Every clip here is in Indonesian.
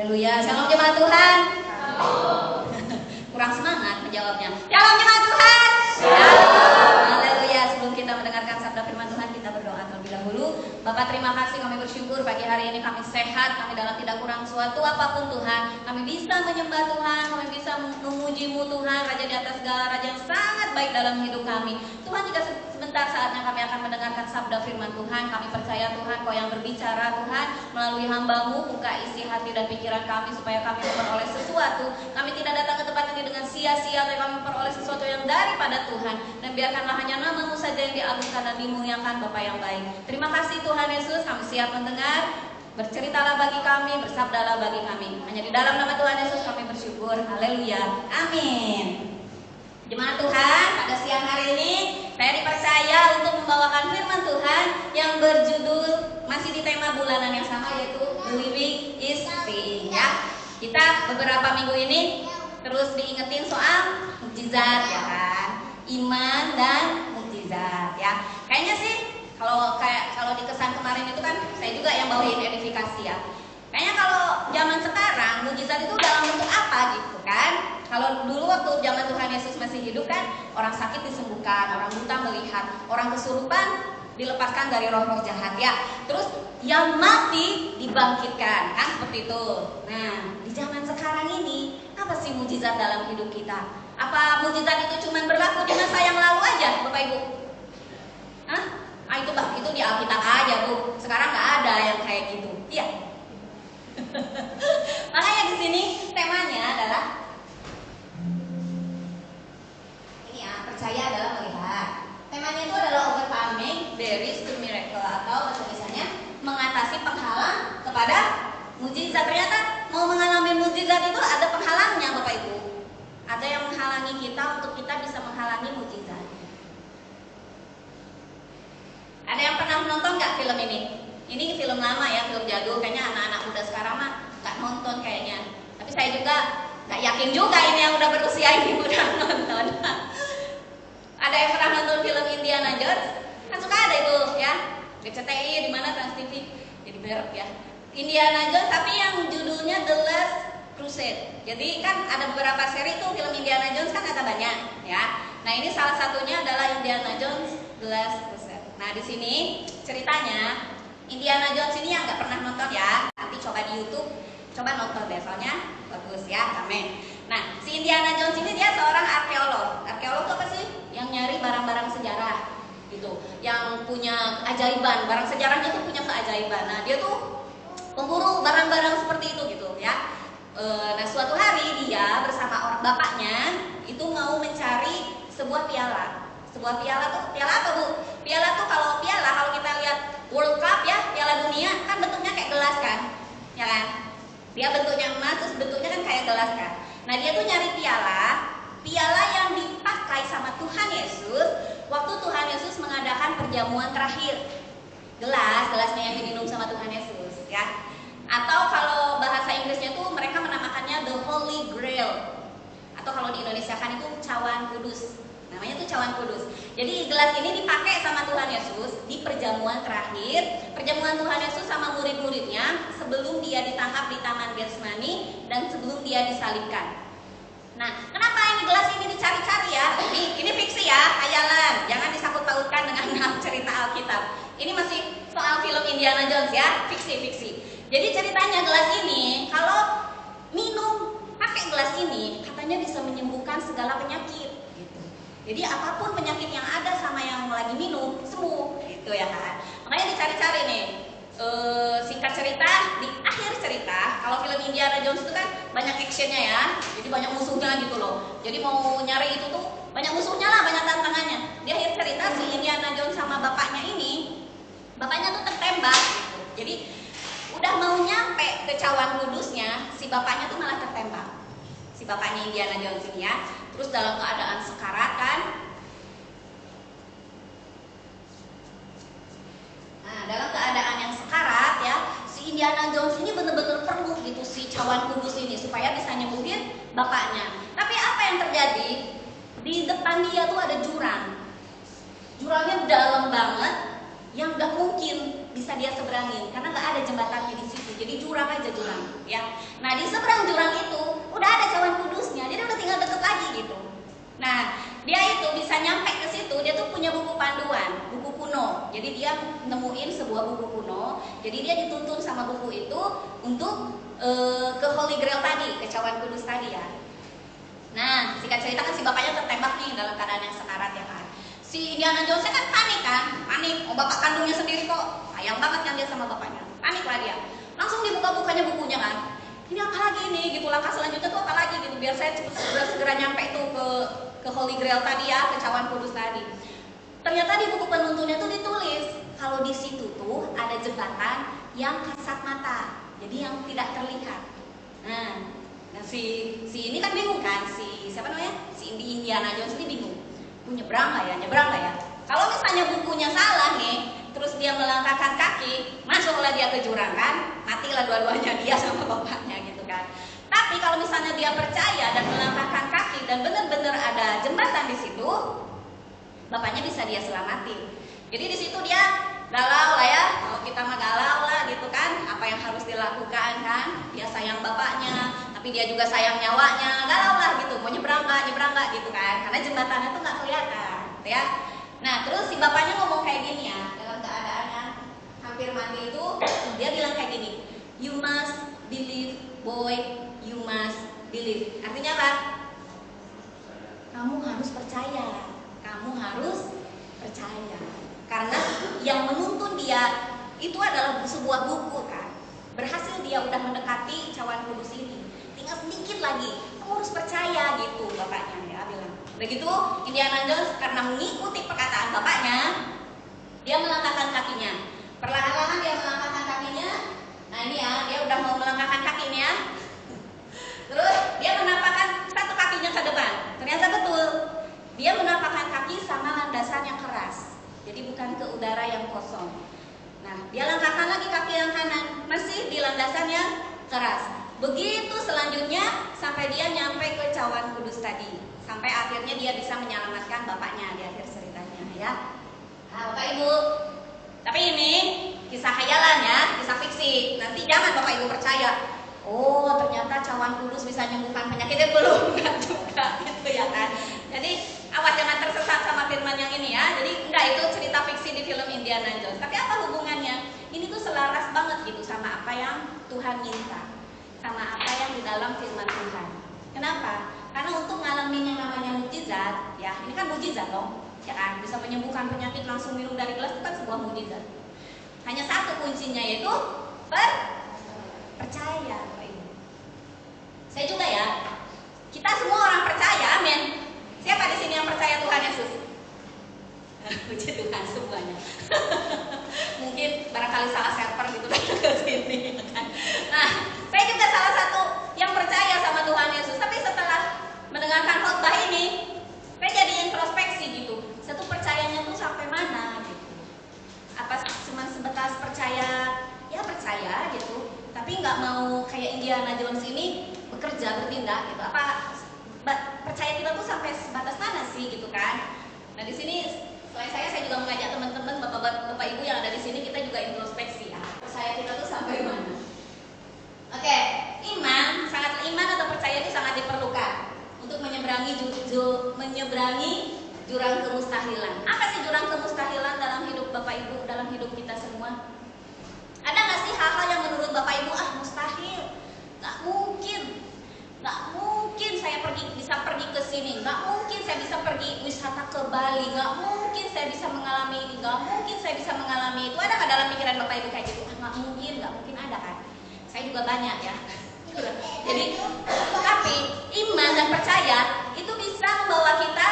Haleluya. Shalom jemaat Tuhan. Kurang semangat menjawabnya. Shalom jemaat Tuhan. Shalom. Haleluya. Sebelum kita mendengarkan sabda firman Tuhan, kita berdoa terlebih dahulu. Bapak, terima kasih, kami bersyukur pagi hari ini kami sehat, kami dalam tidak kurang suatu apapun Tuhan. Kami bisa menyembah Tuhan, kami bisa memuji-Mu Tuhan, Raja di atas segala raja yang sangat baik dalam hidup kami. Tuhan, jika sebentar saatnya kami akan mendengarkan sabda firman Tuhan, kami percaya Tuhan Kau yang berbicara Tuhan, melalui hamba-Mu, buka isi hati dan pikiran kami supaya kami memperoleh sesuatu. Kami tidak datang ke tempat ini dengan sia-sia, tapi kami memperoleh sesuatu yang daripada Tuhan. Dan biarkanlah hanya nama-Mu saja yang diagungkan dan dimuliakan, Bapa yang baik. Terima kasih Tuhan Yesus, kami siap mendengar. Berceritalah bagi kami, bersabdalah bagi kami. Hanya di dalam nama Tuhan Yesus kami bersyukur. Haleluya. Amin. Jemaat Tuhan, pada siang hari ini saya dipercaya untuk membawakan firman Tuhan yang berjudul masih di tema bulanan yang sama, yaitu Believing is Seeing, ya. Kita beberapa minggu ini terus diingetin soal mukjizat, ya kan? Iman dan mukjizat, ya. Kayaknya sih kalau di kesan kemarin itu kan saya juga yang bawain edifikasi, ya. Kayaknya kalau zaman sekarang mukjizat itu dalam bentuk apa gitu kan? Kalau dulu waktu zaman Tuhan Yesus masih hidup kan, orang sakit disembuhkan, orang buta melihat, orang kesurupan dilepaskan dari roh-roh jahat, ya. Terus yang mati dibangkitkan, kan seperti itu. Nah, di zaman sekarang ini apa sih mukjizat dalam hidup kita? Apa mukjizat itu cuma berlaku di masa yang lalu aja, Bapak Ibu? Hah? Itu di Alkitab aja, Bu. Sekarang nggak ada yang kayak gitu. Iya. Makanya di sini temanya adalah ini, ya, percaya adalah melihat. Temanya itu adalah overcoming barriers to miracle, atau bahasa Inggrisnya mengatasi penghalang kepada mukjizat. Ternyata mau mengalami mukjizat itu ada penghalangnya, Bapak Ibu. Ada yang menghalangi kita untuk kita bisa menghalangi mukjizat. Ada yang pernah menonton nggak film ini? Ini film lama ya, film jadul. Kayaknya anak-anak muda sekarang mah nggak nonton kayaknya. Tapi saya juga nggak yakin juga ini yang udah berusia ini udah nonton. Ada yang pernah nonton film Indiana Jones? Kan suka ada itu ya, RCTI di mana, Trans TV, jadi merek ya. Indiana Jones, tapi yang judulnya The Last Crusade. Jadi kan ada beberapa seri tuh film Indiana Jones, kan ada banyak ya. Nah, ini salah satunya adalah Indiana Jones The Last Crusade. Nah, di sini ceritanya Indiana Jones ini yang nggak pernah nonton ya, nanti coba di YouTube, coba nonton deh, soalnya bagus ya, rame. Nah, si Indiana Jones ini dia seorang arkeolog. Arkeolog itu apa sih? Yang nyari barang-barang sejarah gitu, yang punya keajaiban, barang sejarahnya tuh punya keajaiban. Nah, dia tuh pemburu barang-barang seperti itu gitu ya. Nah, suatu hari dia bersama orang bapaknya itu mau mencari sebuah piala. Sebuah piala tuh, piala apa, Bu? Piala tuh kalau kita lihat World Cup ya, piala dunia kan bentuknya kayak gelas kan, ya kan? Dia bentuknya emas, terus bentuknya kan kayak gelas kan. Nah, dia tuh nyari piala yang dipakai sama Tuhan Yesus waktu Tuhan Yesus mengadakan perjamuan terakhir. Gelasnya yang diminum sama Tuhan Yesus, ya. Atau kalau bahasa Inggrisnya tuh mereka menamakannya the Holy Grail. Atau kalau di Indonesia kan itu cawan kudus. Namanya tuh cawan kudus. Jadi gelas ini dipakai sama Tuhan Yesus di perjamuan terakhir. Perjamuan Tuhan Yesus sama murid-muridnya sebelum dia ditangkap di Taman Getsemani dan sebelum dia disalibkan. Nah, kenapa ini gelas ini dicari-cari ya? Ini fiksi ya, khayalan. Jangan disangkut pautkan dengan cerita Alkitab. Ini masih soal film Indiana Jones ya, fiksi. Jadi ceritanya gelas ini kalau minum pakai gelas ini katanya bisa menyembuhkan segala penyakit. Jadi apapun penyakit yang ada sama yang lagi minum sembuh, gitu ya kan. Makanya dicari-cari nih. Singkat cerita, di akhir cerita, kalau film Indiana Jones itu kan banyak actionnya ya, jadi banyak musuhnya gitu loh. Jadi mau nyari itu tuh banyak musuhnya lah, banyak tantangannya. Di akhir cerita si Indiana Jones sama bapaknya tuh tertembak gitu. Jadi udah mau nyampe ke cawan kudusnya, si bapaknya tuh malah tertembak. Si bapaknya Indiana Jones ini ya. Terus dalam keadaan sekarat kan. Nah, dalam keadaan yang sekarat ya, si Indiana Jones ini benar-benar perlu gitu si cawan kudus ini supaya bisa nyembuhin bapaknya. Tapi apa yang terjadi? Di depan dia tuh ada jurang. Jurangnya dalam banget, yang nggak mungkin bisa dia seberangin karena nggak ada jembatannya di situ. Jadi jurang aja jurang, ya. Nah, di Jadi dia nemuin sebuah buku kuno. Jadi dia dituntun sama buku itu untuk ke Holy Grail tadi, ke cawan kudus tadi ya. Nah, singkat cerita kan si bapaknya tertembak nih dalam keadaan yang sekarat ya kan. Si Indiana Jones kan panik kan, panik. Oh, bapak kandungnya sendiri kok, sayang banget kan dia sama bapaknya. Panik lah dia. Langsung dibuka-bukanya bukunya kan. Ini apa lagi nih gitu, langkah selanjutnya tuh apa lagi gitu, biar saya segera nyampe tuh ke Holy Grail tadi ya, ke cawan kudus tadi. Ternyata di buku penuntunnya tuh ditulis kalau di situ tuh ada jembatan yang kasat mata, jadi yang tidak terlihat. Nah si ini kan bingung kan, si siapa namanya, si Indiana Jones ini bingung, nyebrang nggak ya? Kalau misalnya bukunya salah nih, terus dia melangkahkan kaki, masuklah dia ke jurang kan, matilah dua-duanya dia sama bapaknya gitu kan. Tapi kalau misalnya dia percaya dan melangkahkan kaki dan benar-benar ada jembatan di situ, bapaknya bisa dia selamatin. Jadi di situ dia galau lah ya, kalau kita mah galau lah gitu kan, apa yang harus dilakukan kan? Dia sayang bapaknya, tapi dia juga sayang nyawanya, galau lah gitu, mau nyebrang nggak gitu kan, karena jembatannya tuh nggak kelihatan, gitu ya. Nah terus si bapaknya ngomong kayak gini ya, dalam keadaan yang hampir mati itu, dia bilang kayak gini, you must believe boy, you must believe. Artinya apa? Kamu harus percaya. Karena yang menuntun dia itu adalah sebuah buku kan. Berhasil dia udah mendekati cawan kudus ini, tinggal sedikit lagi, kamu harus percaya gitu bapaknya ya bilang. Begitu Indiana Jones karena mengikuti perkataan bapaknya, dia melangkahkan kakinya. Perlahan-lahan dia melangkahkan kakinya. Nah ini ya, dia udah mau melangkahkan kakinya. Terus dia menapakkan satu kakinya ke depan. Ternyata betul, dia menapakkan kaki sama landasan yang keras. Jadi bukan ke udara yang kosong. Nah, dia langkahkan lagi kaki yang kanan, masih di landasan yang keras. Begitu selanjutnya sampai dia nyampe ke cawan kudus tadi. Sampai akhirnya dia bisa menyelamatkan bapaknya di akhir ceritanya ya. Nah, Bapak Ibu, tapi ini kisah khayalan ya, kisah fiksi. Nanti jangan Bapak Ibu percaya. Oh, ternyata cawan kudus bisa menyembuhkan penyakitnya, belum, enggak juga gitu ya kan. Jadi awas jangan tersesat sama firman yang ini ya. Jadi enggak, itu cerita fiksi di film Indiana Jones. Tapi apa hubungannya? Ini tuh selaras banget gitu sama apa yang Tuhan minta, sama apa yang di dalam firman Tuhan. Kenapa? Karena untuk ngalamin yang namanya mukjizat, ya ini kan mukjizat dong, ya kan, bisa menyembuhkan penyakit langsung minum dari gelas itu kan sebuah mukjizat. Hanya satu kuncinya yaitu percaya, Bapak Ibu. Saya juga ya. Kita semua orang percaya, amin. Siapa di sini yang percaya Tuhan Yesus? Puji Tuhan semuanya. Mungkin barangkali salah server gitu ke sini kan. Nah, saya juga salah satu yang percaya sama Tuhan Yesus. Tapi setelah mendengarkan khotbah ini, saya jadi introspeksi gitu. Saya tuh percayanya tuh sampai mana gitu. Apa cuma sebatas percaya, ya percaya gitu, tapi nggak mau kayak Indiana Jones ini bekerja, bertindak gitu. Apa percaya kita tuh sampai sebatas mana sih gitu kan? Nah di sini selain saya juga mengajak teman-teman, bapak ibu yang ada di sini, kita juga introspeksi ya. Percaya kita tuh sampai mana? Oke, iman atau percaya itu sangat diperlukan untuk menyeberangi jurang kemustahilan. Apa sih jurang kemustahilan dalam hidup Bapak Ibu, dalam hidup kita semua? Ada nggak sih hal-hal yang menurut Bapak Ibu mustahil, nggak mungkin saya bisa pergi ke sini, nggak mungkin saya bisa pergi wisata ke Bali, nggak mungkin saya bisa mengalami ini, nggak mungkin saya bisa mengalami itu. Ada nggak dalam pikiran Bapak Ibu kayak gitu? Nggak mungkin ada kan? Saya juga banyak ya. Jadi, tapi iman dan percaya itu bisa membawa kita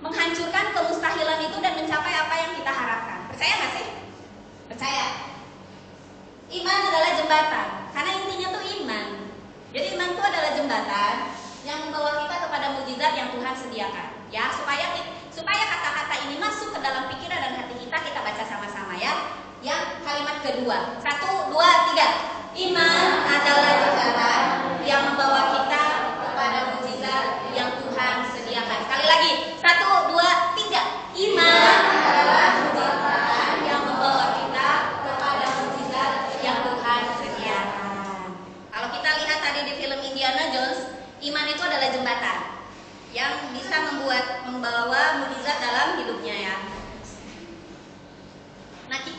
menghancurkan kemustahilan itu dan mencapai apa yang kita harapkan. Percaya nggak sih? Percaya. Iman adalah jembatan, karena intinya tuh iman. Jadi iman itu adalah jembatan yang membawa kita kepada mukjizat yang Tuhan sediakan. Ya, supaya kata-kata ini masuk ke dalam pikiran dan hati kita baca sama-sama ya. Yang kalimat kedua, 1, 2, 3. Iman adalah jembatan yang membawa kita kepada mukjizat yang Tuhan sediakan. Sekali lagi, 1, 2, 3. Iman adalah jembatan yang membawa kita kepada mukjizat yang Tuhan sediakan. Kalau kita lihat tadi di film Indiana Jones, iman itu adalah jembatan yang bisa membawa mukjizat dalam hidupnya ya.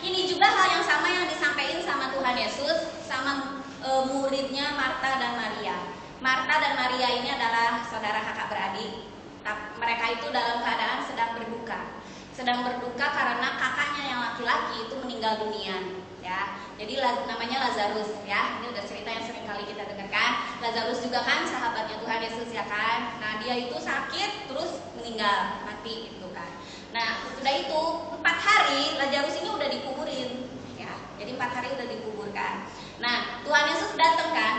ini juga hal yang sama yang disampaikan sama Tuhan Yesus sama muridnya Marta dan Maria. Marta dan Maria ini adalah saudara kakak beradik. Mereka itu dalam keadaan sedang berduka karena kakaknya yang laki-laki itu meninggal dunia, ya. Jadi namanya Lazarus, ya. Ini udah cerita yang sering kali kita dengarkan. Lazarus juga kan sahabatnya Tuhan Yesus, ya kan. Nah, dia itu sakit terus meninggal, mati gitu kan. Nah, sudah itu 4 hari Lazarus ini udah dikuburin, ya. Jadi 4 hari udah dikuburkan. Nah, Tuhan Yesus datang kan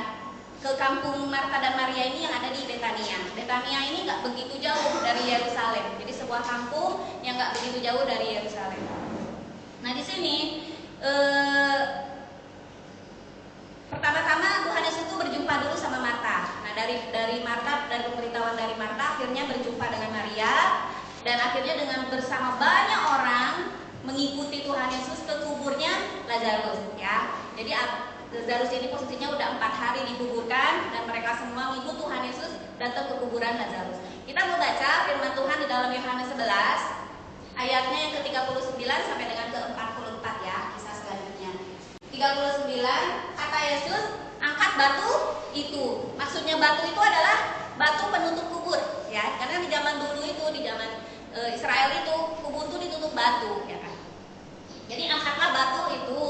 ke kampung Marta dan Maria ini yang ada di Betania. Betania ini nggak begitu jauh dari Yerusalem. Jadi sebuah kampung yang nggak begitu jauh dari Yerusalem. Nah, di sini pertama-tama Tuhan Yesus itu berjumpa dulu sama Marta. Nah, dari Marta, dari pemberitahuan dari Marta akhirnya berjumpa dengan Maria, dan akhirnya dengan bersama banyak orang mengikuti Tuhan Yesus ke kuburnya Lazarus, ya. Jadi Lazarus ini posisinya udah 4 hari dikuburkan, dan mereka semua mengikut Tuhan Yesus datang ke kuburan Lazarus. Kita mau baca firman Tuhan di dalam Yohanes 11 ayatnya yang ke-39 sampai dengan ke-44, ya, kisah selanjutnya. 39, kata Yesus, angkat batu itu. Maksudnya batu itu adalah batu penutup kubur, ya. Karena di zaman dulu itu, di zaman Israel itu kubur itu ditutup batu, ya kan. Jadi angkatlah batu itu.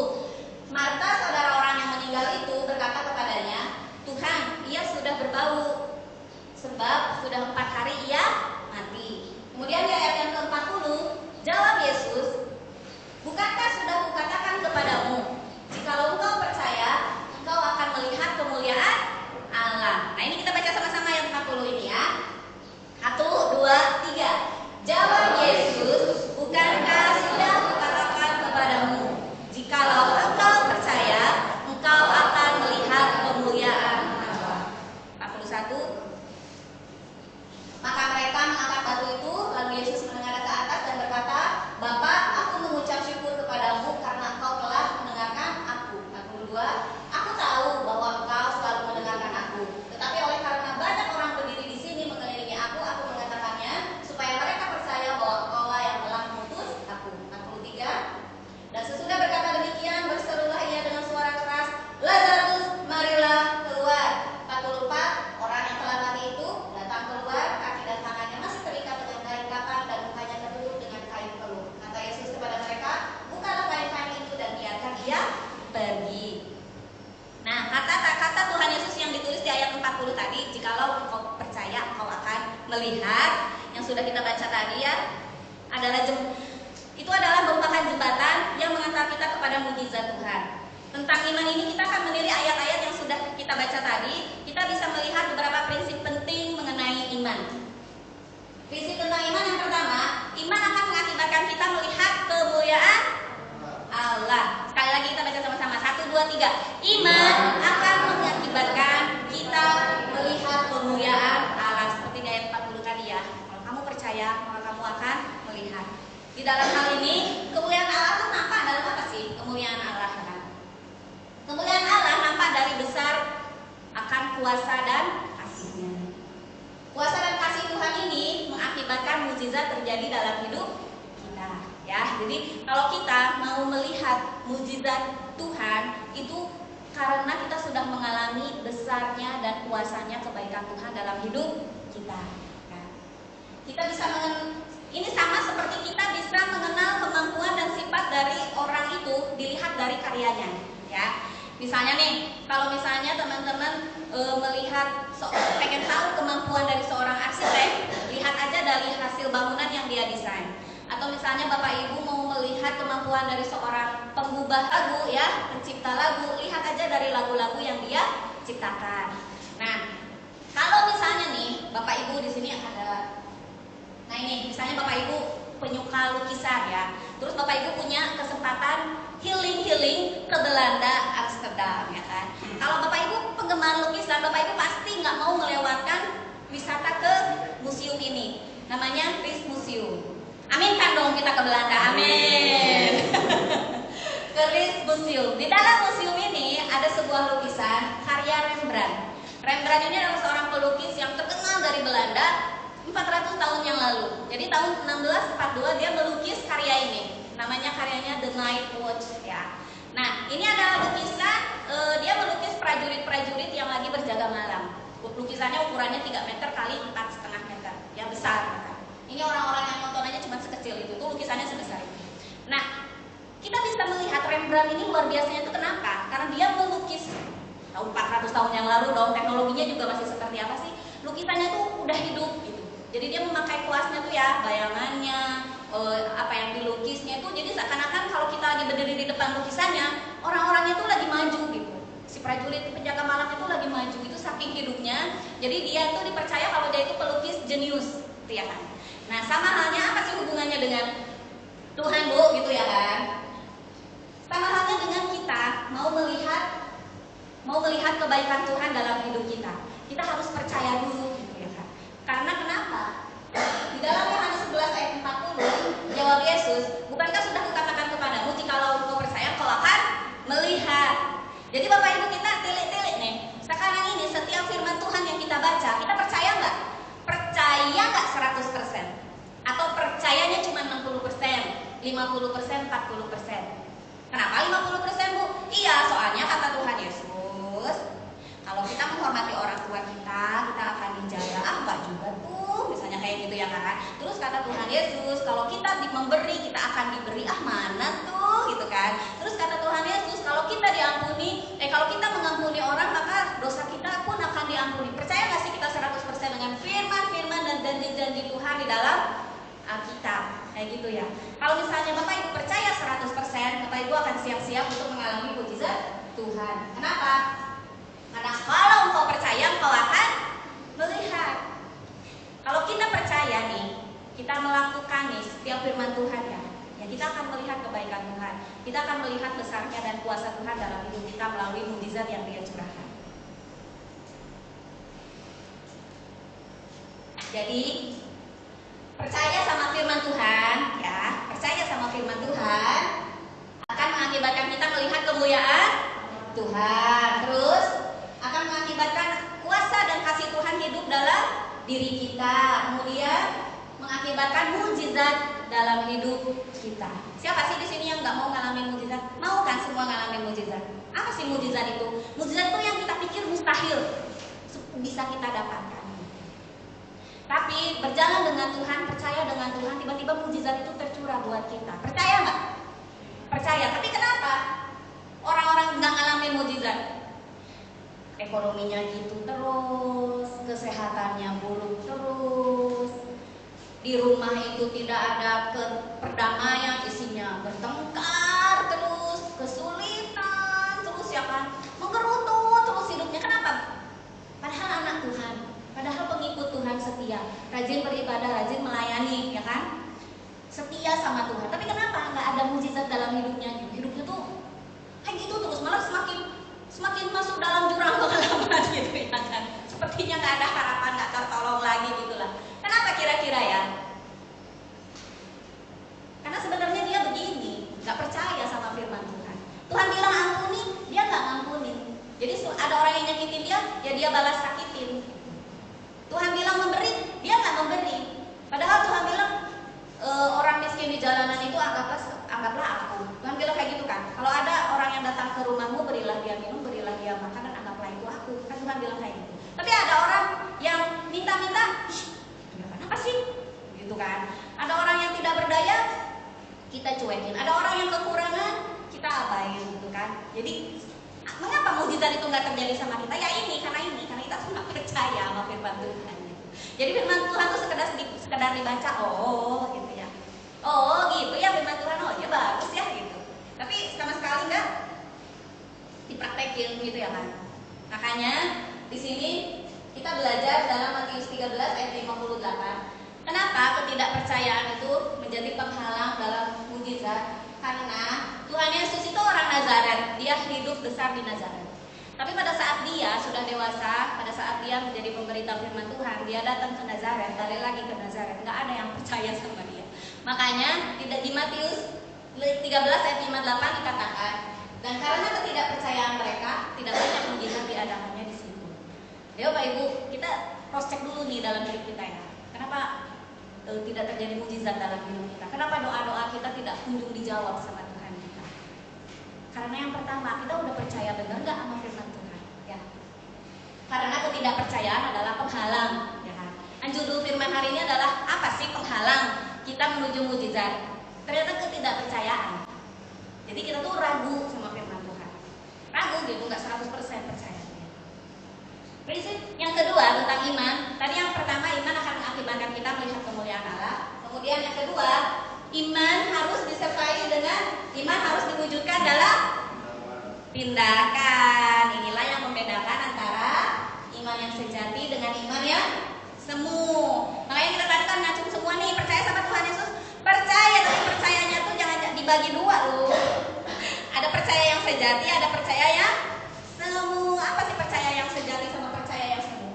Marta, saudara orang yang meninggal itu, berkata kepadanya, Tuhan, ia sudah berbau, sebab sudah 4 hari ia mati. Kemudian di ayat yang ke-40, jawab Yesus, bukankah sudah kukatakan kepadamu, jikalau engkau percaya, engkau akan melihat kemuliaan Allah. Nah, ini kita baca sama-sama ayat 40 ini, ya. 1, 2, 3. Jawab Yesus, bukankah sudah kukatakan kepadamu, jikalau engkau percaya, engkau akan melihat kemuliaan Allah. 41. Maka mereka mengangkat batu itu, lalu Yesus menengadah ke atas dan berkata, Bapa, aku mengucap syukur kepadamu karena engkau telah mendengarkan aku. 42. Aku tahu bahwa engkau selalu mendengarkan aku, tetapi oleh karena banyak orang berdiri di sini mengelilingi aku mengatakannya, supaya mereka percaya bahwa engkaulah yang telah mengutus aku. 43. Dan sesudah berkata demikian, berserulah ia dengan suara keras, Lazarus, marilah keluar. 44. Orang yang telah mati itu datang keluar, kaki dan tangannya masih terikat dengan kain kapan dan mukanya tertutup dengan kain peluh. Kata Yesus kepada mereka, bukalah kain-kain itu dan biarkan ia pergi. Nah, kata Tuhan Yesus yang ditulis di ayat 40 tadi, jikalau engkau percaya, engkau akan melihat, yang sudah kita baca tadi, ya, itu adalah merupakan jembatan yang mengantar kita kepada mukjizat Tuhan. Tentang iman ini kita akan melihat ayat-ayat yang sudah kita baca tadi. Kita bisa melihat beberapa prinsip penting mengenai iman. Prinsip tentang iman yang pertama, iman akan mengakibatkan kita melihat kemuliaan Allah. Sekali lagi kita baca sama-sama, 1, 2, 3. Iman akan mengakibatkan kita melihat kemuliaan Allah. Seperti di ayat 40 tadi, ya. Kalau kamu percaya, maka kamu akan melihat. Di dalam hal ini, kemuliaan Allah itu nampak dalam apa sih? Kemuliaan Allah, kan? Kemuliaan Allah nampak dari besar akan kuasa dan kasih-Nya. Kuasa dan kasih Tuhan ini mengakibatkan mukjizat terjadi dalam hidup kita, ya. Jadi kalau kita mau melihat mukjizat Tuhan itu karena kita sudah mengalami besarnya dan kuasanya kebaikan Tuhan dalam hidup kita, kan? Kita bisa ini sama seperti kita bisa mengenal kemampuan dan sifat dari orang itu dilihat dari karyanya, ya. Misalnya nih, kalau misalnya teman-teman melihat, pengen tahu kemampuan dari seorang arsitek, lihat aja dari hasil bangunan yang dia desain. Atau misalnya Bapak Ibu mau melihat kemampuan dari seorang pengubah lagu, ya, pencipta lagu, lihat aja dari lagu-lagu yang dia ciptakan. Nah, kalau misalnya nih Bapak Ibu di sini ada, nah ini misalnya Bapak Ibu penyuka lukisan, ya, terus Bapak Ibu punya kesempatan healing ke Belanda, Amsterdam, ya kan. Kalau Bapak Ibu penggemar lukisan, Bapak Ibu pasti nggak mau melewatkan wisata ke museum ini, namanya Rijksmuseum. Amin kan dong kita ke Belanda, amin. Ke Rijksmuseum. Di dalam museum ini ada sebuah lukisan karya Rembrandt. Rembrandt ini adalah seorang pelukis yang terkenal dari Belanda 400 tahun yang lalu. Jadi tahun 1642 dia melukis karya ini. namanya karyanya The Night Watch ya. Nah, ini adalah lukisan, dia melukis prajurit-prajurit yang lagi berjaga malam. Lukisannya ukurannya 3 meter kali 4,5 meter, yang besar. Ini orang-orang yang nonton aja cuma sekecil itu, tuh lukisannya sebesar itu. Nah, kita bisa melihat Rembrandt ini luar biasanya itu kenapa? Karena dia melukis tahun 400 tahun yang lalu dong, teknologinya juga masih seperti apa sih? Lukisannya tuh udah hidup gitu. Jadi dia memakai kuasnya tuh ya, bayangannya, apa yang dilukisnya itu, jadi seakan-akan kalau kita lagi berdiri di depan lukisannya, orang-orangnya tuh lagi maju gitu. Si prajurit penjaga malam itu lagi maju, itu saking hidupnya. Jadi dia itu dipercaya kalau dia itu pelukis jenius, gitu ya kan. Nah, sama halnya apa sih hubungannya dengan Tuhan, Bu, gitu ya kan? Sama halnya dengan kita mau melihat kebaikan Tuhan dalam hidup kita. Kita harus percaya dulu, gitu ya kan? Karena kenapa? Di dalam Yohanes 11 ayat 40, jawab Yesus, bukankah sudah kukatakan kepadamu, jikalau engkau percaya, kau akan melihat. Jadi Bapak Ibu, kita tilik-tilik nih. Sekarang ini setiap firman Tuhan yang kita baca, kita percaya nggak? Percaya nggak 100%? Atau percayanya cuma 60%, 50%, 40%? Kenapa 50%, Bu? Iya, soalnya kata Tuhan Yesus, kalau kita menghormati orang tua kita akan dijaga. Enggak juga tuh, misalnya kayak gitu ya kan. Terus kata Tuhan Yesus, kalau kita memberi, kita akan diberi. Mana tuh, gitu kan. Terus kata Tuhan Yesus, kalau kita kalau kita mengampuni orang, maka dosa kita pun akan diampuni. Percaya gak sih kita 100% dengan firman-firman dan janji-janji Tuhan di dalam Alkitab? Kayak gitu ya. Kalau misalnya Bapak Ibu percaya 100%, Bapak Ibu akan siap-siap untuk mengalami mukjizat Tuhan. Kenapa? Karena kalau engkau percaya, engkau akan melihat. Kalau kita percaya nih, kita melakukan nih setiap firman Tuhan ya, kita akan melihat kebaikan Tuhan. Kita akan melihat besarnya dan kuasa Tuhan dalam hidup kita melalui mukjizat yang Dia curahkan. Jadi percaya sama firman Tuhan ya, percaya sama firman Tuhan akan mengakibatkan kita melihat kemuliaan Tuhan. Terus akan mengakibatkan kuasa dan kasih Tuhan hidup dalam diri kita. Kemudian mengakibatkan mukjizat dalam hidup kita. Siapa sih di sini yang nggak mau ngalamin mukjizat? Mau kan semua ngalamin mukjizat? Apa sih mukjizat itu? Mukjizat itu yang kita pikir mustahil bisa kita dapatkan. Tapi berjalan dengan Tuhan, percaya dengan Tuhan, tiba-tiba mukjizat itu tercurah buat kita. Percaya nggak? Percaya. Tapi kenapa orang-orang nggak ngalamin mukjizat? Ekonominya gitu terus, kesehatannya buruk terus, di rumah itu tidak ada perdamaian, isinya bertengkar terus, kesulitan terus ya kan, menggerutu terus hidupnya. Kenapa? Padahal anak Tuhan, padahal pengikut Tuhan setia, rajin beribadah, rajin melayani, ya kan, setia sama Tuhan. Tapi kenapa nggak ada mukjizat dalam hidupnya? Hidupnya tuh kayak gitu terus, malah semakin masuk dalam jurang pengalaman gitu ya kan. Sepertinya nggak ada harapan, nggak tertolong lagi gitulah. Kenapa kira-kira ya? Karena sebenarnya dia begini, nggak percaya sama firman Tuhan. Tuhan bilang ampuni, dia nggak ngampunin. Jadi ada orang yang nyakitin dia, ya dia balas sakitin. Tuhan bilang memberi, dia nggak memberi. Padahal Tuhan bilang orang miskin di jalanan itu anggaplah aku. Tuhan bilang kayak gitu kan. Kalau ada orang yang datang ke rumahmu, berilah dia minum, berilah dia makan, dan anggaplah itu aku. Kan Tuhan bilang kayak gitu. Tapi ada orang yang minta-minta, apa sih? Gitu kan. Ada orang yang tidak berdaya, kita cuekin. Ada orang yang kekurangan, kita apain gitu kan. Jadi mengapa mukjizat itu nggak terjadi sama kita? Ya karena kita tuh nggak percaya sama firman Tuhan. Jadi firman Tuhan tuh sekedar dibaca, oh gitu ya. Oh gitu ya firman Tuhan, oh ya bagus ya gitu. Tapi sama sekali nggak dipraktekin gitu ya kan. Makanya di sini kita belajar dalam Matius 13 ayat 58. Kenapa ketidakpercayaan itu menjadi penghalang dalam mukjizat? Karena Tuhan Yesus itu orang Nazaret, dia hidup besar di Nazaret. Tapi pada saat dia sudah dewasa, pada saat dia menjadi pemberita firman Tuhan, dia datang ke Nazaret, balik lagi ke Nazaret, nggak ada yang percaya sama dia. Makanya di Matius 13 ayat 58 dikatakan, dan karena ketidakpercayaan mereka, tidak banyak mukjizat diadakannya di situ. Ya Bapak Ibu, kita cross check dulu nih dalam hidup kita ya. Kenapa tidak terjadi mujizat dalam hidup kita? Kenapa doa-doa kita tidak kunjung dijawab sama Tuhan kita? Karena yang pertama, kita udah percaya benar nggak sama firman Tuhan? Ya. Karena ketidakpercayaan adalah penghalang. Ya kan? Judul firman hari ini adalah apa sih penghalang kita menuju mujizat? Ternyata ketidakpercayaan. Jadi kita tuh ragu sama firman Tuhan. Ragu gitu, nggak 100% percaya. Prinsip yang kedua tentang iman. Tadi yang pertama, iman akan mengakibatkan kita melihat kemuliaan Allah. Kemudian yang kedua, iman harus disertai dengan, iman harus diwujudkan dalam tindakan. Inilah yang membedakan antara iman yang sejati dengan iman yang semu. Makanya kita tadi kan ngacung semua nih, percaya sama Tuhan Yesus. Percaya, tapi percayanya tuh jangan dibagi dua loh. Ada percaya yang sejati, ada percaya yang semu. Apa sih percaya yang sejati sama percaya yang semu?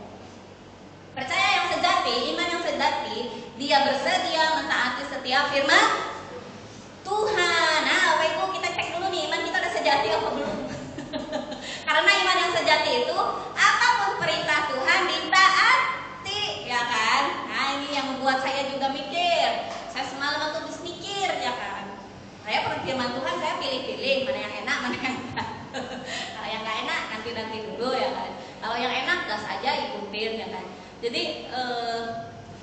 Percaya yang sejati, iman yang sejati, dia bersedia mentaati setiap firman Tuhan. Nah, Bapak Ibu, kita cek dulu nih, iman kita udah sejati apa belum? Karena iman yang sejati itu apapun perintah Tuhan ditaati, ya kan? Nah, ini yang membuat saya juga mikir. Saya semalam tuh habis mikir, ya kan? Saya perlu firman Tuhan, saya pilih-pilih mana yang enak, mana yang enggak. Kalau yang enggak enak nanti dulu, ya kan? Kalau yang enak gas aja ikutin, ya kan? Jadi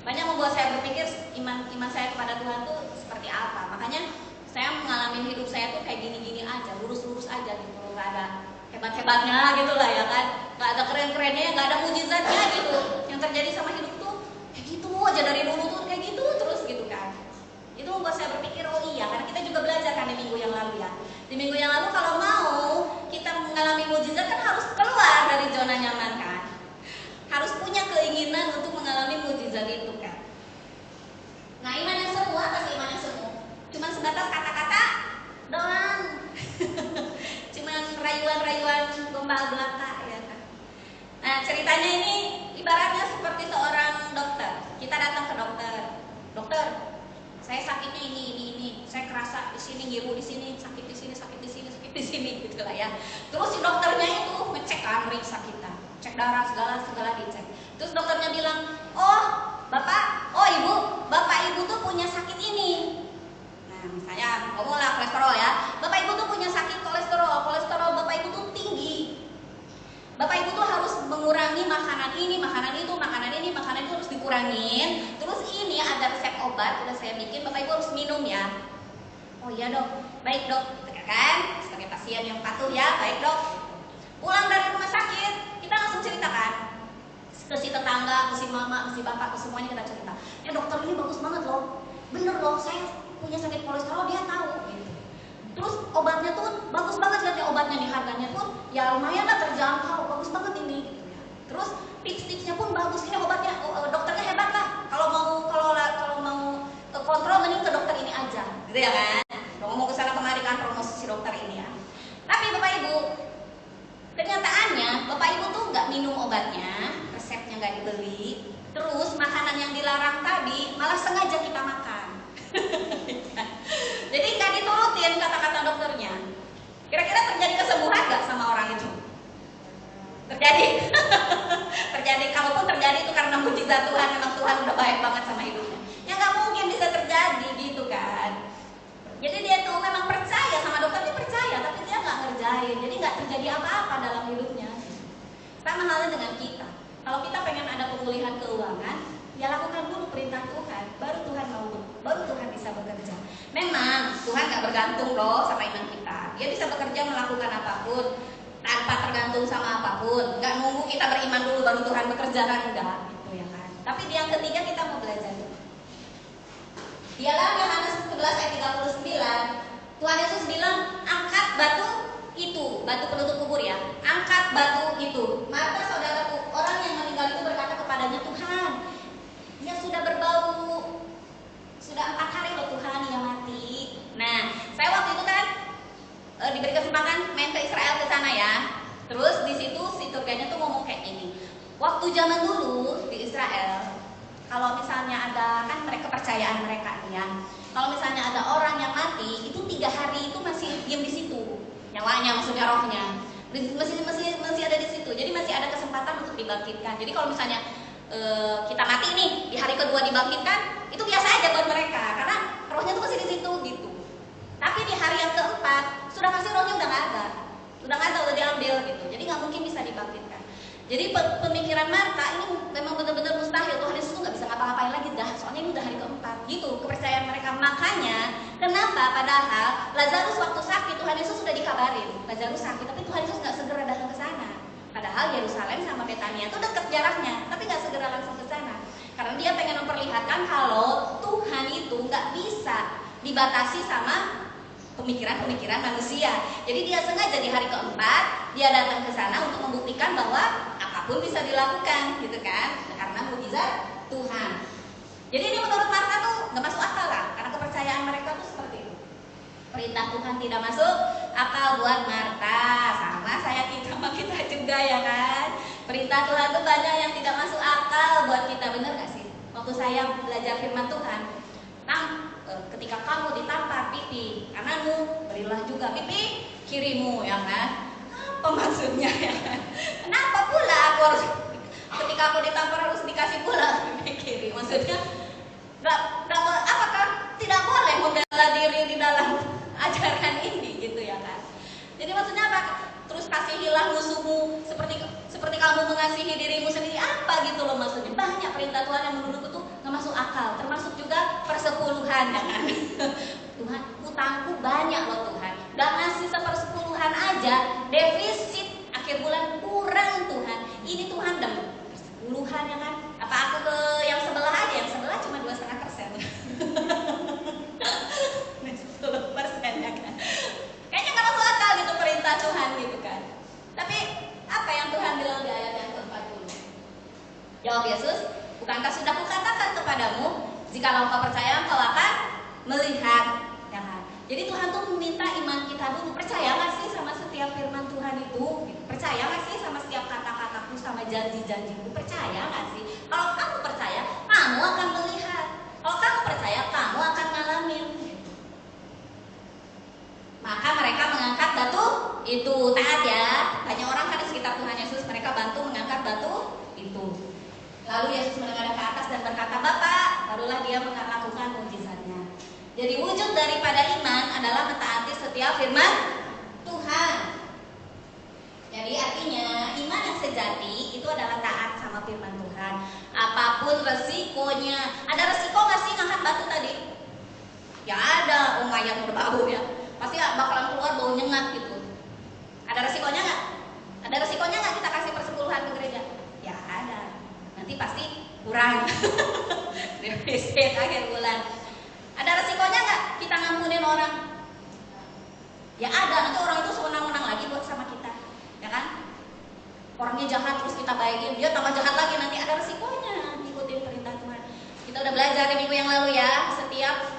banyak membuat saya berpikir iman saya kepada Tuhan tuh seperti apa. Makanya saya mengalami hidup saya tuh kayak gini-gini aja, lurus-lurus aja gitu, nggak ada hebat-hebatnya gitu lah, ya kan? Nggak ada keren-kerennya, nggak ada mujizatnya gitu. Yang terjadi sama hidup tuh kayak gitu aja dari dulu tuh kayak gitu terus gitu kan. Itu membuat saya berpikir, oh iya, karena kita juga belajar kan di minggu yang lalu ya. Di minggu yang lalu kalau mau kita mengalami mujizat kan harus keluar dari zona nyaman kan. Harus punya keinginan untuk mengalami mujizat itu kan. Nah, iman yang semu, apa sih iman yang semu? Cuman sebatas kata-kata doang. Cuman rayuan-rayuan gombal belaka, ya kan. Nah, ceritanya ini ibaratnya seperti seorang dokter. Kita datang ke dokter. Dokter, saya sakitnya ini. Saya kerasa di sini, ngiru di sini, sakit di sini, sakit di sini, sakit di sini, gitulah ya. Terus si dokternya itu ngecek kan periksa kita, cek darah segala dicek. Terus dokternya bilang, oh bapak, oh ibu, bapak ibu tuh punya sakit ini. Nah, misalnya ngomonglah kolesterol ya, bapak ibu tuh punya sakit kolesterol bapak ibu tuh tinggi. Bapak ibu tuh harus mengurangi makanan ini, makanan itu harus dikurangin. Terus ini ada resep obat, udah saya bikin, bapak ibu harus minum ya. Oh iya dok, baik dok, kan? Sebagai pasien yang patuh ya, baik dok. Pulang dari rumah sakit, kita langsung ceritakan ke si tetangga, ke si mama, ke si bapak, ke semuanya kita cerita. Ya dokter ini bagus banget loh, bener loh, saya punya sakit kolesterol, dia tahu gitu. Terus obatnya tuh bagus banget, lihat ya obatnya nih, harganya pun ya lumayan lah, terjangkau, bagus banget ini gitu ya. Terus tips-tipsnya pun bagus, ini obatnya, dokternya hebat lah. Kalau mau kontrol mending ke dokter ini aja, gitu ya kan? Ngomong ke sana kemari kan promosi si dokter ini ya. Tapi bapak ibu, kenyataannya bapak ibu tuh nggak minum obatnya, resepnya nggak dibeli. Terus makanan yang dilarang tadi malah sengaja kita makan. Jadi nggak diturutin kata-kata dokternya. Kira-kira terjadi kesembuhan nggak sama orang itu? Terjadi. Terjadi. Kalaupun terjadi itu karena mujizat Tuhan, memang Tuhan udah baik banget sama hidupnya. Ya nggak mungkin bisa terjadi gitu kan. Jadi dia tuh memang percaya sama dokter, dia percaya, tapi dia nggak ngerjain. Jadi nggak terjadi apa-apa dalam hidupnya. Sama halnya dengan kita. Kalau kita pengen ada pemulihan keuangan, ya lakukan dulu perintah Tuhan, baru Tuhan bisa bekerja. Memang Tuhan nggak bergantung loh sama iman kita. Dia bisa bekerja melakukan apapun tanpa tergantung sama apapun. Nggak nunggu kita beriman dulu baru Tuhan bekerja kan, enggak gitu ya kan. Tapi di yang ketiga kita mau belajar. Di dalam Yohanes 11 ayat 39, Tuhan Yesus bilang, angkat batu itu, batu penutup kubur ya, angkat batu itu. Maka saudaraku, orang yang meninggal itu berkata kepadanya, Tuhan, dia sudah berbau, sudah 4 hari loh Tuhan dia mati. Nah, saya waktu itu kan diberi kesempatan main ke Israel ke sana ya. Terus di situ si turganya tuh ngomong kayak gini, waktu zaman dulu di Israel, kalau misalnya ada kan mereka kepercayaan mereka nih ya, kalau misalnya ada orang yang mati itu 3 hari itu masih diam di situ, nyawanya maksudnya rohnya masih ada di situ, jadi masih ada kesempatan untuk dibangkitkan. Jadi kalau misalnya kita mati nih di hari kedua dibangkitkan, itu biasa aja buat mereka karena rohnya tuh masih di situ gitu. Tapi di hari yang keempat sudah pasti rohnya udah nggak ada, udah diambil gitu. Jadi nggak mungkin bisa dibangkitkan. Jadi pemikiran Marta ini memang benar-benar mustahil, Tuhan Yesus tuh nggak bisa ngapa-ngapain lagi dah, soalnya ini udah hari keempat gitu kepercayaan mereka. Makanya kenapa padahal Lazarus waktu sakit Tuhan Yesus sudah dikabarin Lazarus sakit, tapi Tuhan Yesus nggak segera datang ke sana. Padahal Yerusalem sama Betania itu dekat jaraknya, tapi nggak segera langsung ke sana karena dia pengen memperlihatkan kalau Tuhan itu nggak bisa dibatasi sama pemikiran-pemikiran manusia. Jadi dia sengaja di hari keempat dia datang ke sana untuk membuktikan bahwa apapun bisa dilakukan gitu kan, karena mukjizat Tuhan. Jadi ini menurut Marta tuh nggak masuk akal lah, karena kepercayaan mereka tuh seperti itu. Perintah Tuhan tidak masuk akal buat Marta, sama kita juga ya kan. Perintah Tuhan tuh banyak yang tidak masuk akal buat kita, bener gak sih? Waktu saya belajar firman Tuhan, ketika kamu ditampar pipi kananmu, berilah juga pipi kirimu, ya kan? Apa maksudnya ya kan? Kenapa pula aku harus ketika aku ditampar harus dikasih pula pipi kiri? Maksudnya apakah tidak boleh membela diri di dalam ajaran ini gitu ya kan? Jadi maksudnya apa? Terus kasihilah musuhmu seperti kamu mengasihi dirimu sendiri, apa gitu loh maksudnya. Banyak perintah Tuhan yang menurutku tuh nggak masuk akal, termasuk juga persepuluhan ya kan. Tuhan, utangku banyak loh Tuhan, nggak ngasih 1/10 aja, defisit akhir bulan kurang Tuhan. Ini Tuhan dan persepuluhan ya kan. Apa aku ke yang sebelah aja, yang sebelah cuma 2,5%. 10% ya kan. Kayaknya nggak masuk akal gitu perintah Tuhan gitu kan. Tapi apa yang Tuhan bilang di ayat yang ke-40? Jawab Yesus, bukankah sudah kukatakan kepadamu, jikalau engkau percaya engkau akan melihat, ya kan? Jadi Tuhan tuh meminta iman kita dulu. Percaya nggak sih sama setiap firman Tuhan itu? Percaya nggak sih sama setiap kata-kataku, sama janji-janjiku? Percaya nggak sih? Kalau kamu percaya, kamu akan melihat. Kalau kamu percaya, kamu akan ngalamin. Maka mereka mengangkat batu itu, taat ya. Banyak orang kan di sekitar Tuhan Yesus, mereka bantu mengangkat batu itu. Lalu Yesus menengadah ke atas dan berkata, Bapak, barulah dia melakukan mujizatnya. Jadi wujud daripada iman adalah mentaati setiap firman Tuhan. Jadi artinya iman yang sejati itu adalah taat sama firman Tuhan. Apapun resikonya. Ada resiko nggak sih ngangkat batu tadi? Ya ada, mayat berbau ya. Pasti bakalan keluar bau nyengat gitu. Ada resikonya nggak? Ada resikonya nggak kita kasih persepuluhan ke gereja? Ya ada. Nanti pasti kurang. Defisit akhir bulan. Ada resikonya nggak kita ngampunin orang? Ya ada. Nanti orang itu sewenang-wenang lagi buat sama kita, ya kan? Orangnya jahat terus kita baikin, dia tambah jahat lagi. Nanti ada resikonya ikutin perintah Tuhan. Kita udah belajar di minggu yang lalu ya. Setiap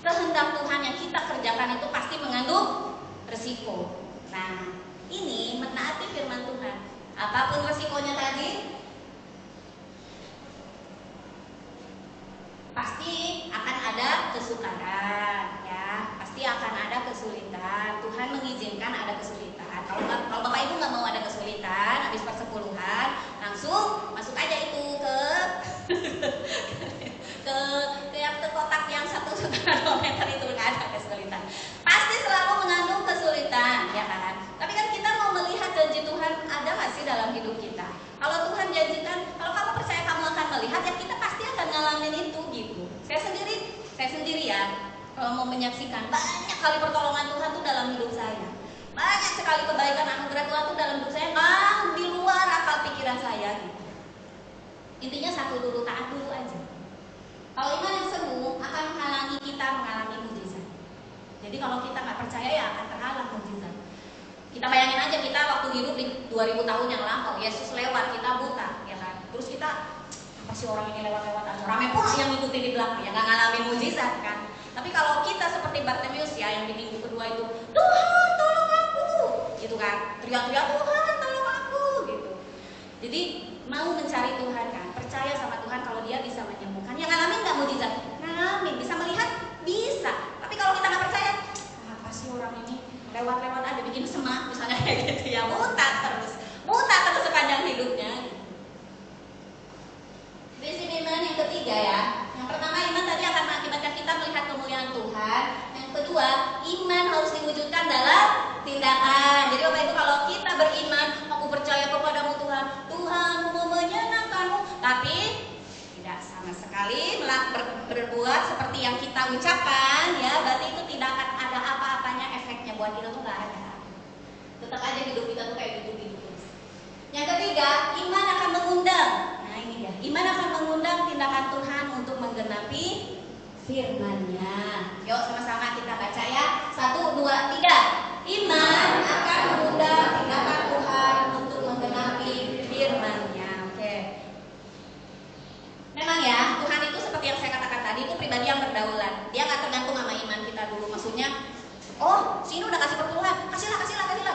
kehendak Tuhan yang kita kerjakan itu pasti mengandung resiko. Nah, ini menaati firman Tuhan. Apapun resikonya tadi, pasti akan ada kesukaran, ya. Pasti akan ada kesulitan. Tuhan mengizinkan ada kesulitan. Kalau Bapak Ibu nggak mau ada kesulitan, habis persepuluhan, langsung masuk aja itu ke kotak yang 1,2 meter itu, nggak ada kesulitan. Pasti selalu mengandung kesulitan, ya kan? Tapi kan kita mau melihat janji Tuhan ada nggak sih dalam hidup kita? Kalau Tuhan janjikan, kalau kamu percaya kamu akan melihat, ya kita pasti akan ngalamin itu gitu. Saya sendiri ya, kalau mau menyaksikan banyak kali pertolongan Tuhan tuh dalam hidup saya. Banyak sekali kebaikan anugerah Tuhan tuh dalam hidup saya, di luar akal pikiran saya gitu. Intinya satu dulu, taat dulu aja. Kalau iman yang semu akan menghalangi kita mengalami mujizat. Jadi kalau kita nggak percaya ya akan terhalang mujizat. Kita bayangin aja kita waktu hidup di 2000 tahun yang lampau, Yesus lewat kita buta, ya kan? Terus kita apa sih orang ini lewat-lewat aja? Ramai pula yang ngikutin di belakang, yang nggak ngalamin mujizat kan? Tapi kalau kita seperti Bartimeus ya yang di minggu kedua itu, Tuhan tolong aku, gitu kan? Teriak-teriak Tuhan tolong aku, gitu. Jadi mau mencari Tuhan kan, percaya sama Tuhan kalau Dia bisa menyembuhkan. Yang ngalamin nggak mujizat? Ngalamin, bisa melihat? Bisa. Tapi kalau kita nggak percaya, apa sih orang ini lewat-lewat aja bikin semak, misalnya kayak gitu ya, buta terus sepanjang hidupnya. Prinsip iman yang ketiga ya, yang pertama iman tuh kayak gitu-gitu. Yang ketiga, iman akan mengundang. Nah ini dia, iman akan mengundang tindakan Tuhan untuk menggenapi firman-Nya. Yuk sama-sama kita baca ya. 1, 2, 3. Iman akan mengundang tindakan Tuhan untuk menggenapi firman-Nya. Oke. Memang ya, Tuhan itu seperti yang saya katakan tadi, itu pribadi yang berdaulat. Dia nggak tergantung sama iman kita dulu. Maksudnya, oh, sini udah kasih perpuluhan, kasihlah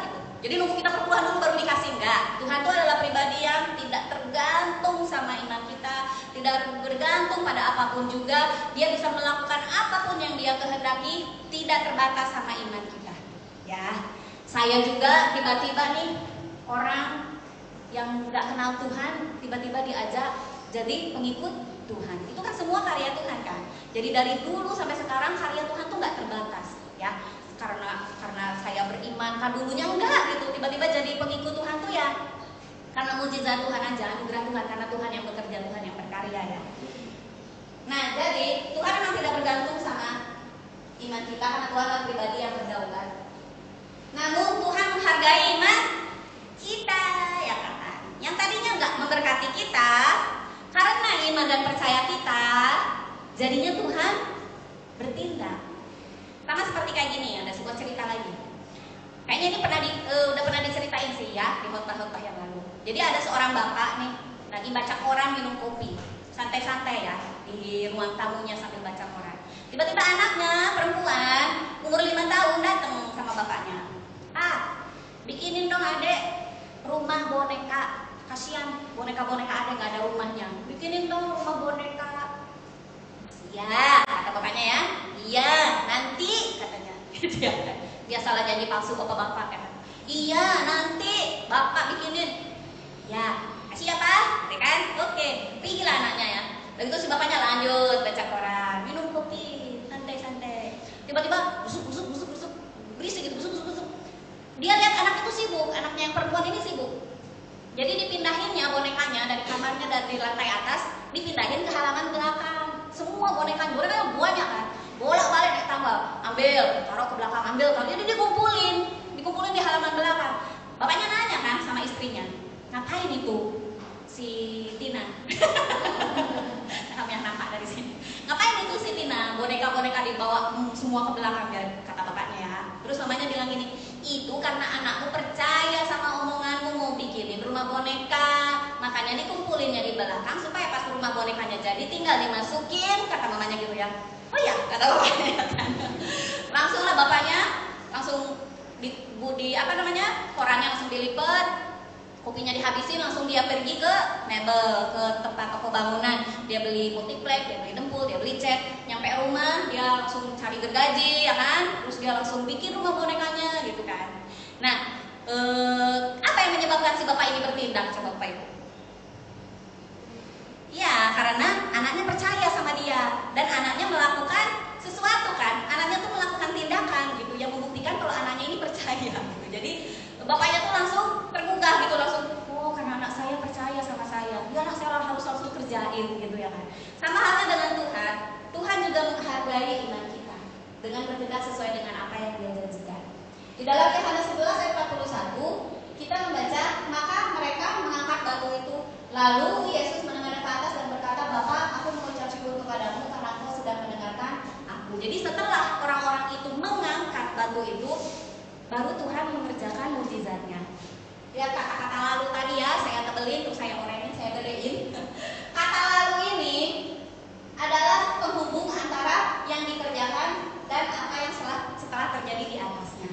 gitu. Jadi nunggu kita perpuluhan dulu baru dikasih. Enggak. Tuhan itu adalah pribadi yang tidak tergantung sama iman kita, tidak bergantung pada apapun juga. Dia bisa melakukan apapun yang dia kehendaki, tidak terbatas sama iman kita. Ya, saya juga tiba-tiba nih orang yang nggak kenal Tuhan tiba-tiba diajak jadi pengikut Tuhan. Itu kan semua karya Tuhan kan. Jadi dari dulu sampai sekarang karya Tuhan tuh nggak terbatas ya. Karena saya beriman kan dulunya enggak gitu. Tiba-tiba jadi pengikut Tuhan tuh ya karena mujizat Tuhan aja, anugerah Tuhan, karena Tuhan yang bekerja, Tuhan yang berkarya ya. Nah, jadi Tuhan memang tidak bergantung sama iman kita karena Tuhan adalah pribadi yang berdaulat. Namun Tuhan menghargai iman kita ya kan. Yang tadinya enggak memberkati kita karena iman dan percaya kita, jadinya Tuhan bertindak. Sama seperti kayak gini, ada sebuah cerita lagi. Kayaknya ini udah pernah diceritain sih ya di khotbah-khotbah yang lalu. Jadi ada seorang bapak nih lagi baca koran minum kopi, santai-santai ya di ruang tamunya sambil baca koran. Tiba-tiba anaknya perempuan umur 5 tahun datang sama bapaknya. Bikinin dong adek rumah boneka. Kasihan boneka-boneka adek gak ada rumahnya. Bikinin dong rumah boneka. Ya, kata bapaknya ya. Iya, nanti katanya. Gitu ya. Dia salah janji palsu bapak-bapak kan. Iya, nanti bapak bikinin. Ya, kasih ya Pak, kan? Oke, pergilah anaknya ya. Begitu si bapaknya lanjut baca koran, minum kopi, santai-santai. Tiba-tiba busuk, berisik gitu, busuk. Dia lihat anak itu sibuk, anaknya yang perempuan ini sibuk. Jadi dipindahinnya bonekanya dari kamarnya dari lantai atas, dipindahin ke halaman belakang. Semua boneka banyak kan. Bolak-balik naik tangga, ambil, taruh ke belakang, ambil, jadi dikumpulin di halaman belakang. Bapaknya nanya kan sama istrinya, ngapain itu si Tina? Yang nampak dari sini. Ngapain itu si Tina? Boneka-boneka dibawa semua ke belakang ya, kata bapaknya ya. Terus mamanya bilang gini, itu karena anakmu percaya sama omonganmu mau bikinin rumah boneka, makanya dikumpulinnya di belakang supaya pas rumah bonekanya jadi tinggal dimasukin, kata mamanya gitu ya. Oh iya, kata bapaknya kan. Langsunglah bapaknya langsung korannya langsung dilipet, kopinya dihabisin, langsung dia pergi ke mebel, ke tempat toko bangunan. Dia beli multiplek, dia beli dempul, dia beli cat. Nyampe rumah dia langsung cari gergaji ya kan, terus dia langsung bikin rumah bonekanya gitu kan. Nah, apa yang menyebabkan si bapak ini bertindak, coba Bapak Ibu? Ya, karena anaknya percaya sama dia dan anaknya melakukan sesuatu kan. Anaknya tuh melakukan tindakan gitu yang membuktikan kalau anaknya ini percaya gitu. Jadi bapaknya tuh langsung tergugah gitu, langsung, oh karena anak saya percaya sama saya, ya anak saya harus langsung kerjain gitu ya kan. Sama halnya dengan Tuhan. Tuhan juga menghargai iman kita dengan bertindak sesuai dengan apa yang Dia janjikan. Di dalam Yohanes 11 ayat 41 kita membaca, maka mereka mengangkat batu itu. Lalu Yesus menengadah ke atas dan berkata, Bapa, aku mengucap syukur kepadamu karena Engkau sudah mendengarkan aku. Jadi setelah orang-orang itu mengangkat batu itu, baru Tuhan mengerjakan mukjizatnya. Lihat kata-kata lalu tadi ya, saya tebelin, terus saya orengin, saya gedein. Kata lalu ini adalah penghubung antara yang dikerjakan dan apa yang setelah terjadi di atasnya.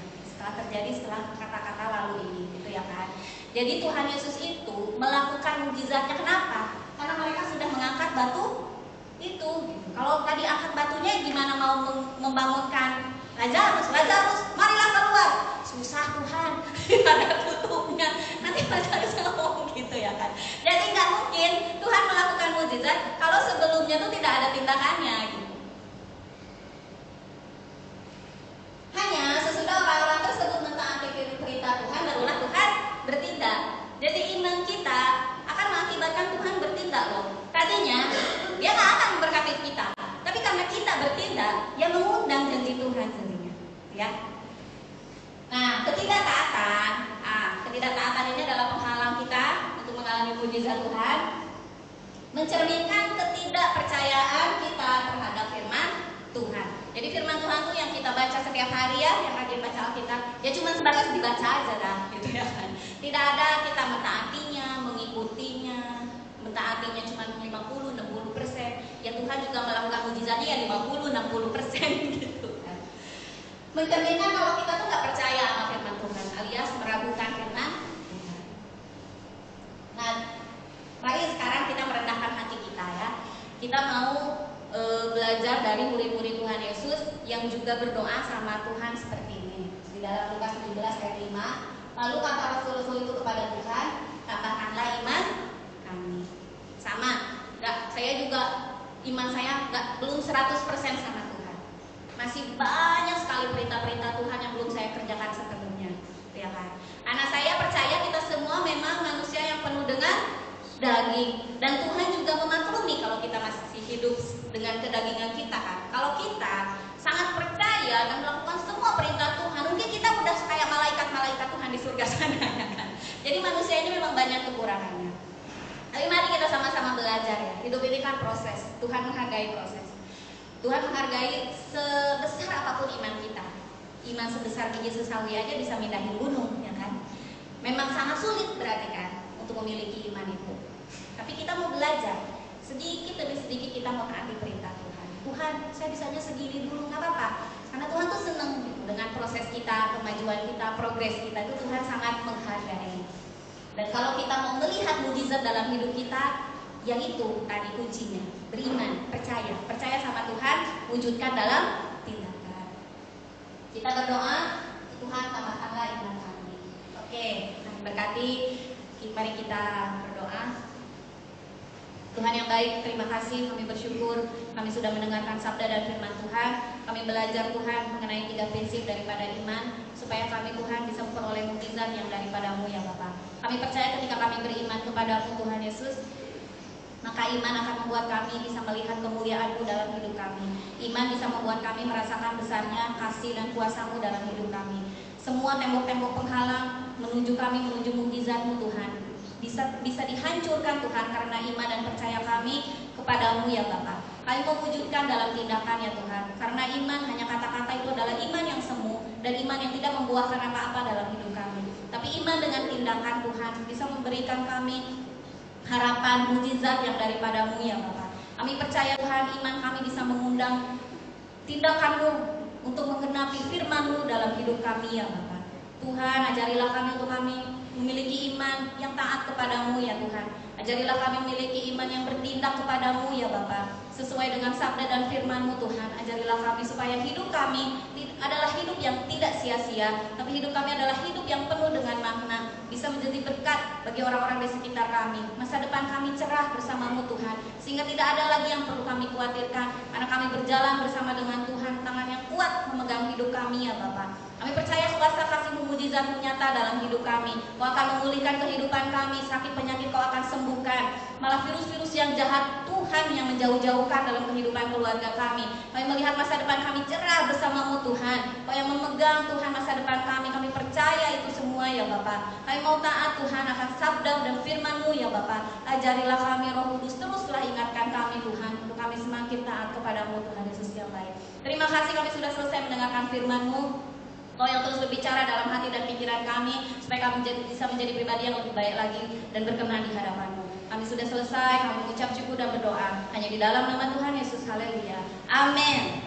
Setelah kata-kata lalu ini, gitu ya kan. Jadi Tuhan Yesus itu melakukan mukjizatnya kenapa? Karena mereka sudah mengangkat batu itu. Gitu. Kalau tadi angkat batunya gimana mau membangunkan Lazarus, marilah keluar. Susah Tuhan, ada tutupnya. Nanti Lazarus ngomong gitu ya kan. Jadi nggak mungkin Tuhan melakukan mukjizat kalau sebelumnya tuh tidak ada tindakannya. Gitu. Hanya sesudah orang-orang tersebut mentaati perintah Tuhan, barulah Tuhan bertindak. Jadi iman kita akan mengakibatkan Tuhan bertindak loh. Tadinya Dia nggak akan memberkati kita, tapi karena kita bertindak, Dia mengundang janji Tuhan sendirinya. Ya. Nah, ketidaktaatan ketidaktaatan ini adalah penghalang kita untuk mengalami mujizat Tuhan, mencerminkan ketidakpercayaan kita terhadap firman Tuhan. Jadi firman Tuhan tuh yang kita baca setiap hari ya, yang rajin baca Alkitab, ya cuma sebatas dibaca aja dah, gitu ya kan. Tidak ada kita mentaatinya, mengikutinya, mentaatinya cuma 50-60%. Ya Tuhan juga melakukan mujizatnya ya 50-60% gitu kan. Mencerminkan kalau kita tuh nggak percaya sama firman Tuhan, alias meragukan firman Tuhan. Nah, mari sekarang kita merendahkan hati kita ya. Kita mau belajar dari murid-murid Tuhan Yesus yang juga berdoa sama Tuhan seperti ini. Di dalam Lukas 17 ayat 5, lalu kata rasul-rasul itu kepada Tuhan, tambahkanlah iman kami. Sama, saya juga iman saya belum 100% sama Tuhan. Masih banyak sekali perintah-perintah Tuhan yang belum saya kerjakan sebelumnya, ya kan? Anak saya percaya kita semua memang manusia yang penuh dengan daging, dan Tuhan juga memaklumi kalau kita masih hidup dengan kedagingan kita kan. Kalau kita sangat percaya dan melakukan semua perintah Tuhan, mungkin kita udah kayak malaikat-malaikat Tuhan di surga sana kan. Jadi manusia ini memang banyak kekurangannya. Tapi mari kita sama-sama belajar ya. Hidup ini kan proses. Tuhan menghargai proses. Tuhan menghargai sebesar apapun iman kita. Iman sebesar biji sesawi aja bisa mindahin gunung, ya kan? Memang sangat sulit berarti kan untuk memiliki iman itu. Tapi kita mau belajar, sedikit demi sedikit kita mau taati perintah Tuhan. Tuhan, saya bisanya segini dulu, nggak apa-apa. Karena Tuhan tuh seneng gitu, dengan proses kita, kemajuan kita, progres kita itu Tuhan sangat menghargai. Dan kalau kita mau melihat mujizat dalam hidup kita, yang itu tadi kuncinya, beriman, percaya sama Tuhan, wujudkan dalam tindakan. Kita berdoa, Tuhan tambahkanlah iman kami. Oke, Tuhan berkati. Mari kita berdoa. Tuhan yang baik, terima kasih, kami bersyukur kami sudah mendengarkan sabda dan firman Tuhan. Kami belajar Tuhan mengenai 3 prinsip daripada iman, supaya kami Tuhan bisa memperoleh mukjizat yang daripadamu ya Bapa. Kami percaya ketika kami beriman kepadamu Tuhan Yesus, maka iman akan membuat kami bisa melihat kemuliaan-Mu dalam hidup kami. Iman bisa membuat kami merasakan besarnya kasih dan kuasa-Mu dalam hidup kami. Semua tembok-tembok penghalang menuju kami, menuju mukjizat-Mu Tuhan, bisa dihancurkan Tuhan karena iman dan percaya kami kepadamu ya Bapa. Kami mewujudkan dalam tindakan ya Tuhan, karena iman hanya kata-kata itu adalah iman yang semu dan iman yang tidak membuahkan apa-apa dalam hidup kami. Tapi iman dengan tindakan Tuhan bisa memberikan kami harapan mukjizat yang daripadamu ya Bapa. Kami percaya Tuhan, iman kami bisa mengundang tindakan-Mu untuk menggenapi firman-Mu dalam hidup kami ya Bapa. Tuhan, ajarilah kami untuk kami memiliki iman yang taat kepadamu ya Tuhan. Ajarilah kami memiliki iman yang bertindak kepadamu ya Bapa, sesuai dengan sabda dan firman-Mu Tuhan. Ajarilah kami supaya hidup kami adalah hidup yang tidak sia-sia, tapi hidup kami adalah hidup yang penuh dengan makna, bisa menjadi berkat bagi orang-orang di sekitar kami. Masa depan kami cerah bersama-Mu Tuhan, sehingga tidak ada lagi yang perlu kami khawatirkan, karena kami berjalan bersama dengan Tuhan. Tangan yang kuat memegang hidup kami ya Bapa. Kami percaya kuasa kasih-Mu, mujizat-Mu nyata dalam hidup kami. Kau akan memulihkan kehidupan kami, sakit penyakit Kau akan sembuhkan. Malah virus-virus yang jahat Tuhan yang menjauh-jauhkan dalam kehidupan keluarga kami. Kami melihat masa depan kami cerah bersama-Mu Tuhan. Kau yang memegang Tuhan masa depan kami. Kami percaya itu semua ya Bapa. Kami mau taat Tuhan akan sabda dan firman-Mu ya Bapa. Ajarilah kami Roh Kudus, teruslah ingatkan kami Tuhan, untuk kami semakin taat kepadamu Tuhan Yesus yang baik. Terima kasih kami sudah selesai mendengarkan firman-Mu. Kau yang terus berbicara dalam hati dan pikiran kami, supaya kami bisa menjadi pribadi yang lebih baik lagi dan berkenan di hadapan-Mu. Kami sudah selesai, kami mengucap syukur dan berdoa hanya di dalam nama Tuhan Yesus. Haleluya. Amin.